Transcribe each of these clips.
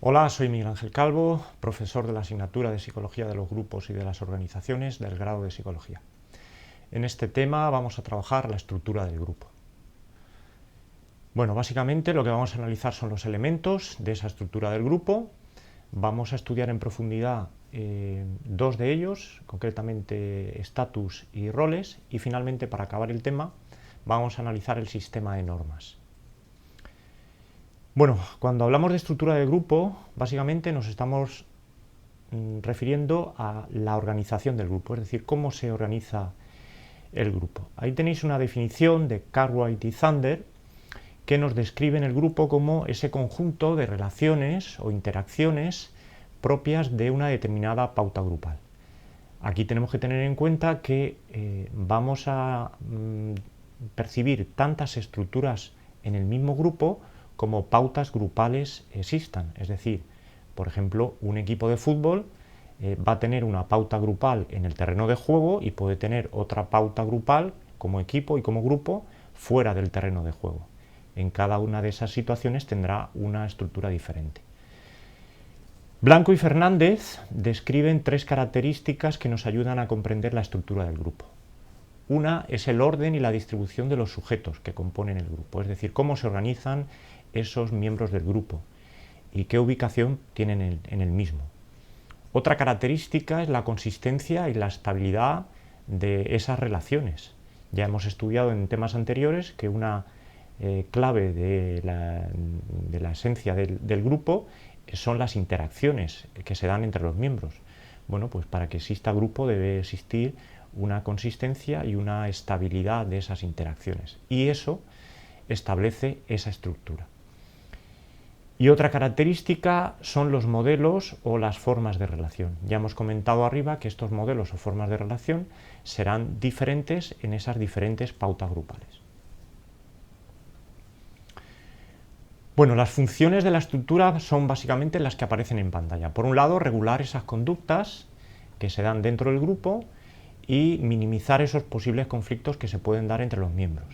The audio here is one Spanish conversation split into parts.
Hola, soy Miguel Ángel Calvo, profesor de la asignatura de Psicología de los Grupos y de las Organizaciones del grado de Psicología. En este tema vamos a trabajar la estructura del grupo. Bueno, básicamente lo que vamos a analizar son los elementos de esa estructura del grupo. Vamos a estudiar en profundidad dos de ellos, concretamente estatus y roles, y finalmente, para acabar el tema, vamos a analizar el sistema de normas. Bueno, cuando hablamos de estructura del grupo, básicamente nos estamos refiriendo a la organización del grupo, es decir, cómo se organiza el grupo. Ahí tenéis una definición de Cartwright y Thunder que nos describen el grupo como ese conjunto de relaciones o interacciones propias de una determinada pauta grupal. Aquí tenemos que tener en cuenta que vamos a percibir tantas estructuras en el mismo grupo como pautas grupales existan. Es decir, por ejemplo, un equipo de fútbol va a tener una pauta grupal en el terreno de juego y puede tener otra pauta grupal como equipo y como grupo fuera del terreno de juego. En cada una de esas situaciones tendrá una estructura diferente. Blanco y Fernández describen tres características que nos ayudan a comprender la estructura del grupo. Una es el orden y la distribución de los sujetos que componen el grupo, es decir, cómo se organizan esos miembros del grupo y qué ubicación tienen en el mismo. Otra característica es la consistencia y la estabilidad de esas relaciones. Ya hemos estudiado en temas anteriores que una clave de la esencia del grupo son las interacciones que se dan entre los miembros. Bueno, pues para que exista grupo debe existir una consistencia y una estabilidad de esas interacciones. Y eso establece esa estructura. Y otra característica son los modelos o las formas de relación. Ya hemos comentado arriba que estos modelos o formas de relación serán diferentes en esas diferentes pautas grupales. Bueno, las funciones de la estructura son básicamente las que aparecen en pantalla. Por un lado, regular esas conductas que se dan dentro del grupo y minimizar esos posibles conflictos que se pueden dar entre los miembros.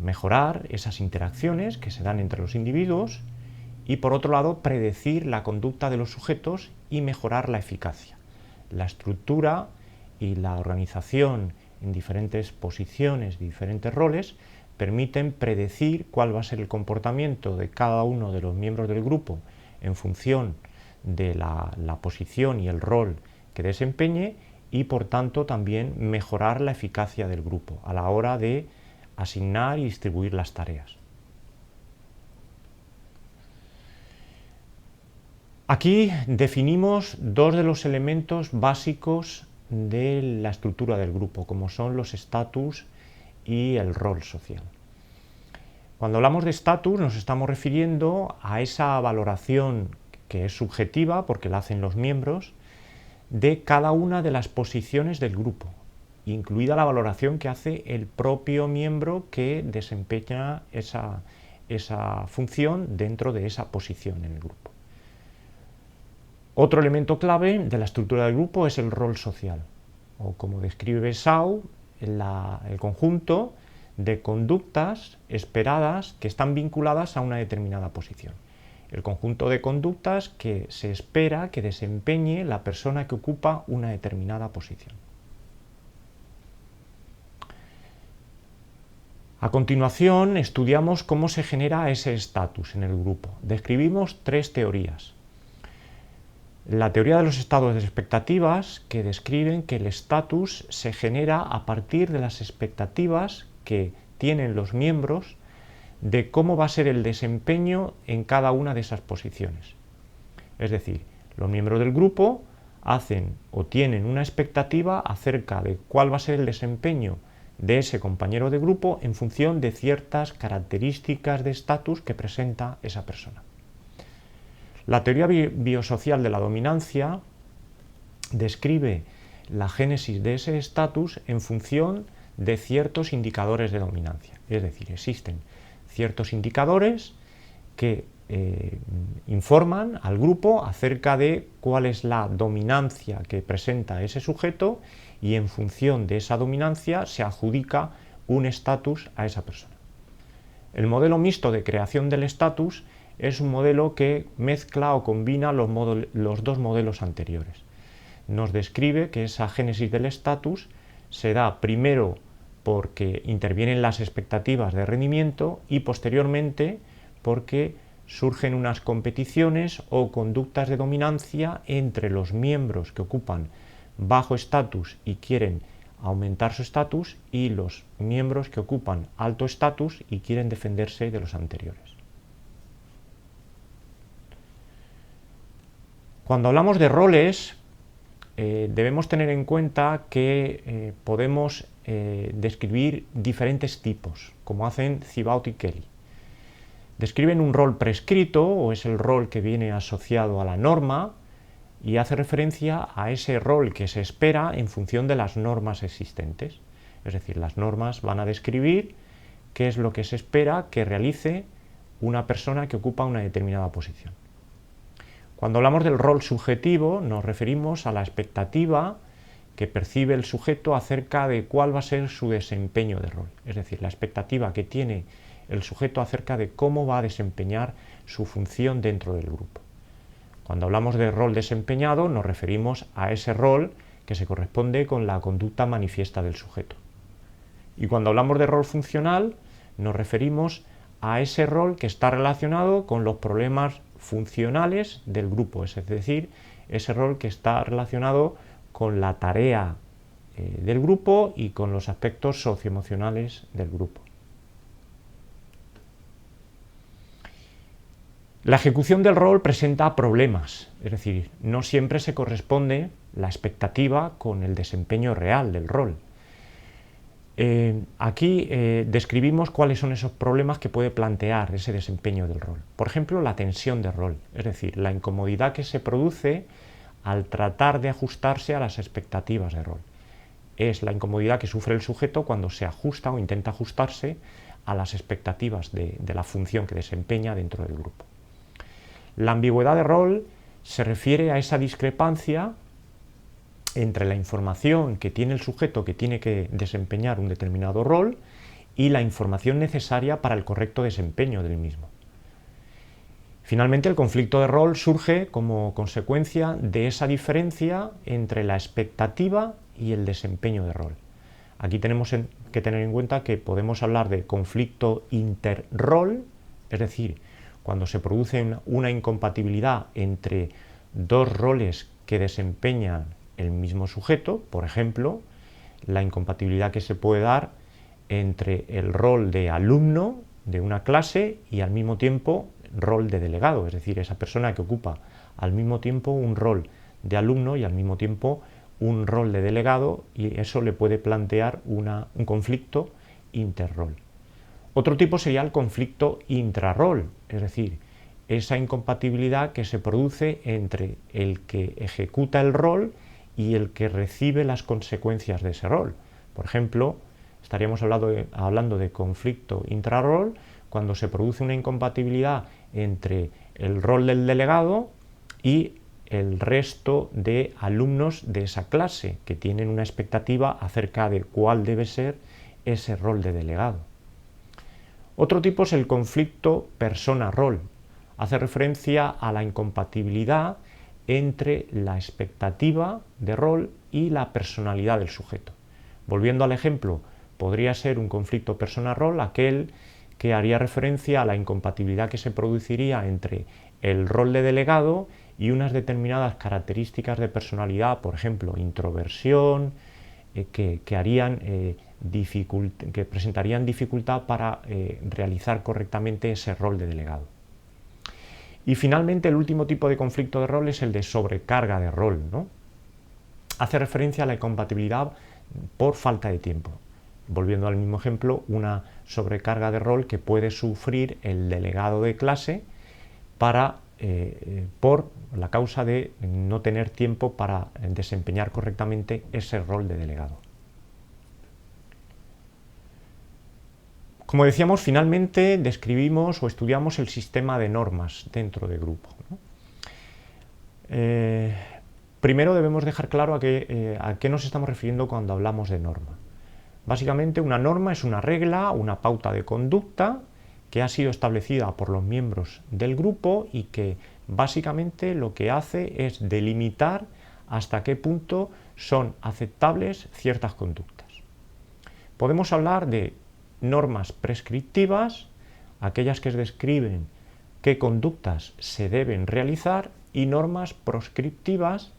Mejorar esas interacciones que se dan entre los individuos y, por otro lado, predecir la conducta de los sujetos y mejorar la eficacia. La estructura y la organización en diferentes posiciones, diferentes roles, permiten predecir cuál va a ser el comportamiento de cada uno de los miembros del grupo en función de la posición y el rol que desempeñe y, por tanto, también mejorar la eficacia del grupo a la hora de asignar y distribuir las tareas. Aquí definimos dos de los elementos básicos de la estructura del grupo, como son los estatus y el rol social. Cuando hablamos de estatus nos estamos refiriendo a esa valoración que es subjetiva, porque la hacen los miembros, de cada una de las posiciones del grupo, incluida la valoración que hace el propio miembro que desempeña esa función dentro de esa posición en el grupo. Otro elemento clave de la estructura del grupo es el rol social, o como describe Shaw, el conjunto de conductas esperadas que están vinculadas a una determinada posición. El conjunto de conductas que se espera que desempeñe la persona que ocupa una determinada posición. A continuación, estudiamos cómo se genera ese estatus en el grupo. Describimos tres teorías. La teoría de los estados de expectativas, que describen que el estatus se genera a partir de las expectativas que tienen los miembros de cómo va a ser el desempeño en cada una de esas posiciones. Es decir, los miembros del grupo hacen o tienen una expectativa acerca de cuál va a ser el desempeño de ese compañero de grupo en función de ciertas características de estatus que presenta esa persona. La teoría biosocial de la dominancia describe la génesis de ese estatus en función de ciertos indicadores de dominancia. Es decir, existen ciertos indicadores que informan al grupo acerca de cuál es la dominancia que presenta ese sujeto y en función de esa dominancia se adjudica un estatus a esa persona. El modelo mixto de creación del estatus es un modelo que mezcla o combina los dos modelos anteriores. Nos describe que esa génesis del estatus se da primero porque intervienen las expectativas de rendimiento y posteriormente porque surgen unas competiciones o conductas de dominancia entre los miembros que ocupan bajo estatus y quieren aumentar su estatus y los miembros que ocupan alto estatus y quieren defenderse de los anteriores. Cuando hablamos de roles, debemos tener en cuenta que podemos describir diferentes tipos, como hacen Thibaut y Kelly. Describen un rol prescrito, o es el rol que viene asociado a la norma, y hace referencia a ese rol que se espera en función de las normas existentes. Es decir, las normas van a describir qué es lo que se espera que realice una persona que ocupa una determinada posición. Cuando hablamos del rol subjetivo, nos referimos a la expectativa que percibe el sujeto acerca de cuál va a ser su desempeño de rol. Es decir, la expectativa que tiene el sujeto acerca de cómo va a desempeñar su función dentro del grupo. Cuando hablamos de rol desempeñado, nos referimos a ese rol que se corresponde con la conducta manifiesta del sujeto. Y cuando hablamos de rol funcional, nos referimos a ese rol que está relacionado con los problemas funcionales del grupo, es decir, ese rol que está relacionado con la tarea del grupo y con los aspectos socioemocionales del grupo. La ejecución del rol presenta problemas, es decir, no siempre se corresponde la expectativa con el desempeño real del rol. Aquí describimos cuáles son esos problemas que puede plantear ese desempeño del rol. Por ejemplo, la tensión de rol, es decir, la incomodidad que se produce al tratar de ajustarse a las expectativas de rol. Es la incomodidad que sufre el sujeto cuando se ajusta o intenta ajustarse a las expectativas de la función que desempeña dentro del grupo. La ambigüedad de rol se refiere a esa discrepancia entre la información que tiene el sujeto que tiene que desempeñar un determinado rol y la información necesaria para el correcto desempeño del mismo. Finalmente, el conflicto de rol surge como consecuencia de esa diferencia entre la expectativa y el desempeño de rol. Aquí tenemos que tener en cuenta que podemos hablar de conflicto interrol, es decir, cuando se produce una incompatibilidad entre dos roles que desempeñan el mismo sujeto, por ejemplo, la incompatibilidad que se puede dar entre el rol de alumno de una clase y al mismo tiempo rol de delegado, es decir, esa persona que ocupa al mismo tiempo un rol de alumno y al mismo tiempo un rol de delegado, y eso le puede plantear un conflicto interrol. Otro tipo sería el conflicto intrarrol, es decir, esa incompatibilidad que se produce entre el que ejecuta el rol y el que recibe las consecuencias de ese rol. Por ejemplo, estaríamos hablando de conflicto intrarrol cuando se produce una incompatibilidad entre el rol del delegado y el resto de alumnos de esa clase, que tienen una expectativa acerca de cuál debe ser ese rol de delegado. Otro tipo es el conflicto persona-rol. Hace referencia a la incompatibilidad entre la expectativa de rol y la personalidad del sujeto. Volviendo al ejemplo, podría ser un conflicto persona-rol aquel que haría referencia a la incompatibilidad que se produciría entre el rol de delegado y unas determinadas características de personalidad, por ejemplo, introversión, que presentarían dificultad para realizar correctamente ese rol de delegado. Y finalmente, el último tipo de conflicto de rol es el de sobrecarga de rol, ¿no? Hace referencia a la incompatibilidad por falta de tiempo. Volviendo al mismo ejemplo, una sobrecarga de rol que puede sufrir el delegado de clase por la causa de no tener tiempo para desempeñar correctamente ese rol de delegado. Como decíamos, finalmente describimos o estudiamos el sistema de normas dentro del grupo, ¿no? Primero debemos dejar claro a qué nos estamos refiriendo cuando hablamos de norma. Básicamente, una norma es una regla, una pauta de conducta que ha sido establecida por los miembros del grupo y que básicamente lo que hace es delimitar hasta qué punto son aceptables ciertas conductas. Podemos hablar de normas prescriptivas, aquellas que describen qué conductas se deben realizar, y normas proscriptivas,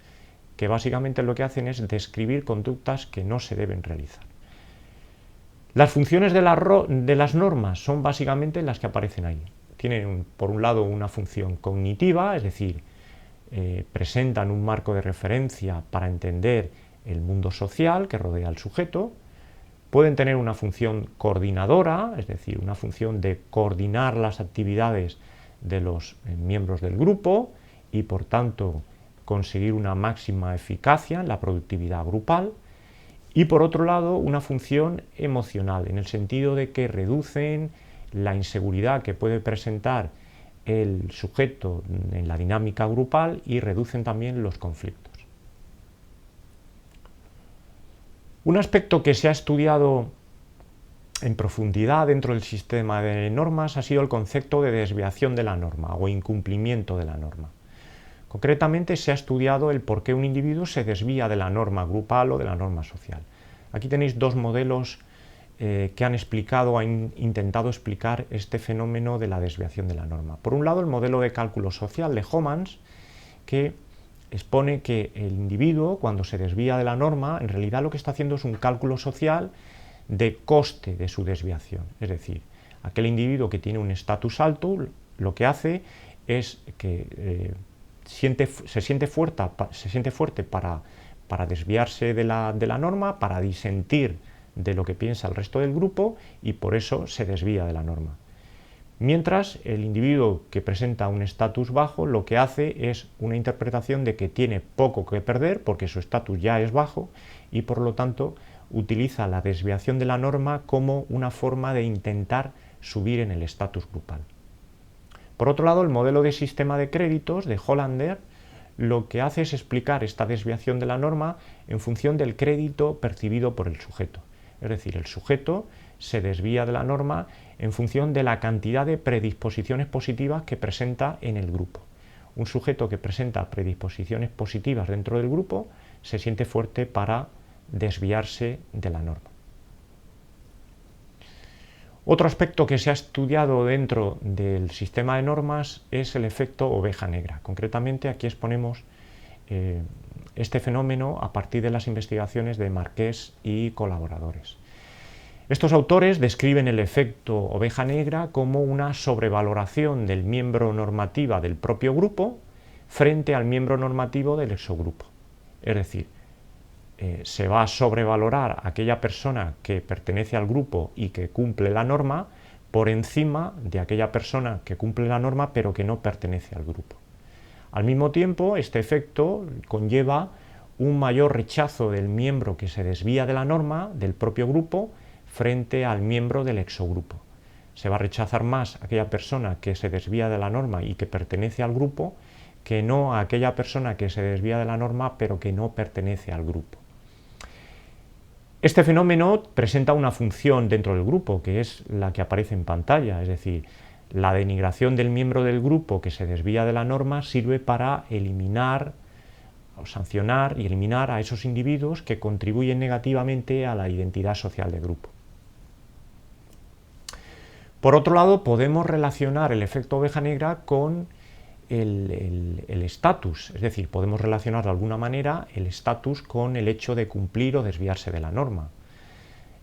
que básicamente lo que hacen es describir conductas que no se deben realizar. Las funciones de las normas son básicamente las que aparecen ahí. Tienen, por un lado, una función cognitiva, es decir, presentan un marco de referencia para entender el mundo social que rodea al sujeto. Pueden tener una función coordinadora, es decir, una función de coordinar las actividades de los miembros del grupo y, por tanto, conseguir una máxima eficacia en la productividad grupal. Y, por otro lado, una función emocional, en el sentido de que reducen la inseguridad que puede presentar el sujeto en la dinámica grupal y reducen también los conflictos. Un aspecto que se ha estudiado en profundidad dentro del sistema de normas ha sido el concepto de desviación de la norma o incumplimiento de la norma. Concretamente se ha estudiado el por qué un individuo se desvía de la norma grupal o de la norma social. Aquí tenéis dos modelos que han explicado, han intentado explicar este fenómeno de la desviación de la norma. Por un lado, el modelo de cálculo social de Homans, que expone que el individuo, cuando se desvía de la norma, en realidad lo que está haciendo es un cálculo social de coste de su desviación. Es decir, aquel individuo que tiene un estatus alto, lo que hace es que se siente fuerte para desviarse de la norma, para disentir de lo que piensa el resto del grupo, y por eso se desvía de la norma. Mientras el individuo que presenta un estatus bajo lo que hace es una interpretación de que tiene poco que perder porque su estatus ya es bajo y por lo tanto utiliza la desviación de la norma como una forma de intentar subir en el estatus grupal. Por otro lado, el modelo de sistema de créditos de Hollander lo que hace es explicar esta desviación de la norma en función del crédito percibido por el sujeto. Es decir, el sujeto se desvía de la norma en función de la cantidad de predisposiciones positivas que presenta en el grupo. Un sujeto que presenta predisposiciones positivas dentro del grupo se siente fuerte para desviarse de la norma. Otro aspecto que se ha estudiado dentro del sistema de normas es el efecto oveja negra. Concretamente, aquí exponemos este fenómeno a partir de las investigaciones de Marqués y colaboradores. Estos autores describen el efecto oveja negra como una sobrevaloración del miembro normativa del propio grupo frente al miembro normativo del exogrupo. Es decir, se va a sobrevalorar a aquella persona que pertenece al grupo y que cumple la norma por encima de aquella persona que cumple la norma pero que no pertenece al grupo. Al mismo tiempo, este efecto conlleva un mayor rechazo del miembro que se desvía de la norma del propio grupo frente al miembro del exogrupo. Se va a rechazar más a aquella persona que se desvía de la norma y que pertenece al grupo que no a aquella persona que se desvía de la norma pero que no pertenece al grupo. Este fenómeno presenta una función dentro del grupo, que es la que aparece en pantalla, es decir, la denigración del miembro del grupo que se desvía de la norma sirve para eliminar o sancionar y eliminar a esos individuos que contribuyen negativamente a la identidad social del grupo. Por otro lado, podemos relacionar el efecto oveja negra con el estatus, es decir, podemos relacionar de alguna manera el estatus con el hecho de cumplir o desviarse de la norma.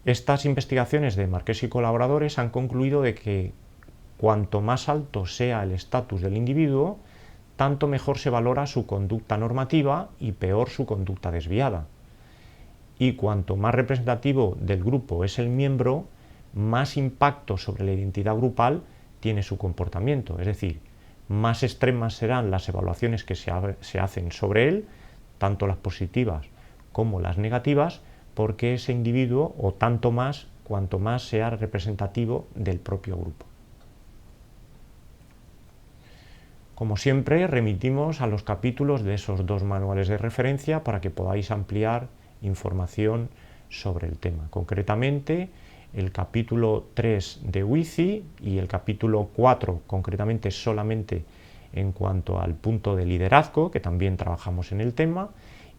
Estas investigaciones de Marqués y colaboradores han concluido de que cuanto más alto sea el estatus del individuo, tanto mejor se valora su conducta normativa y peor su conducta desviada. Y cuanto más representativo del grupo es el miembro, más impacto sobre la identidad grupal tiene su comportamiento, es decir, más extremas serán las evaluaciones que se hacen sobre él, tanto las positivas como las negativas, porque ese individuo, o tanto más, cuanto más sea representativo del propio grupo. Como siempre, remitimos a los capítulos de esos dos manuales de referencia para que podáis ampliar información sobre el tema. Concretamente, el capítulo 3 de WICI y el capítulo 4 concretamente solamente en cuanto al punto de liderazgo, que también trabajamos en el tema,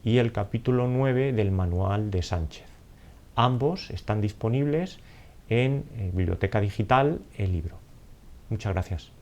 y el capítulo 9 del manual de Sánchez. Ambos están disponibles en Biblioteca Digital, el libro. Muchas gracias.